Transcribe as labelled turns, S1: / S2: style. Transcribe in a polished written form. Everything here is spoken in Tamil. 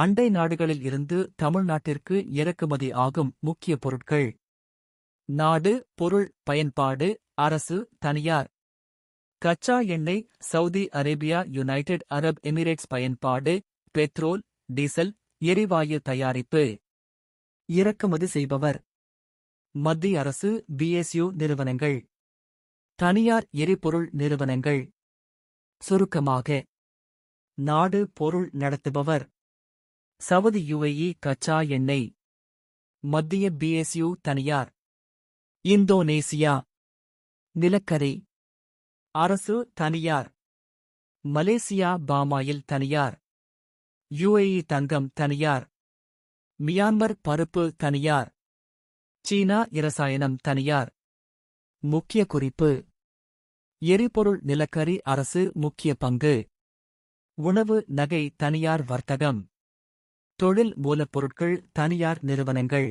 S1: அண்டை நாடுகளில் இருந்து தமிழ்நாட்டிற்கு இறக்குமதி ஆகும் முக்கிய பொருட்கள். நாடு, பொருள், பயன்பாடு, அரசு, தனியார். கச்சா எண்ணெய், Saudi Arabia, United Arab Emirates. பயன்பாடு, பெட்ரோல், டீசல், எரிவாயு தயாரிப்பு. இறக்குமதி செய்பவர் மத்திய அரசு, பிஎஸ்யு நிறுவனங்கள். தனியார் எரிபொருள் நிறுவனங்கள். சுருக்கமாக, நாடு பொருள் நடத்துபவர் சவுதி யுஏஇ கச்சா எண்ணெய், மத்திய பிஎஸ்யு தனியார். இந்தோனேசியா நிலக்கரி, அரசு தனியார். மலேசியா பாமாயில் தனியார். யுஏஇ தங்கம் தனியார். மியான்மர் பருப்பு தனியார். சீனா இரசாயனம் தனியார். முக்கிய குறிப்பு: எரிபொருள், நிலக்கரி அரசு முக்கிய பங்கு. உணவு, நகை தனியார் வர்த்தகம். தொழில் மூலப்பொருட்கள் தனியார் நிறுவனங்கள்.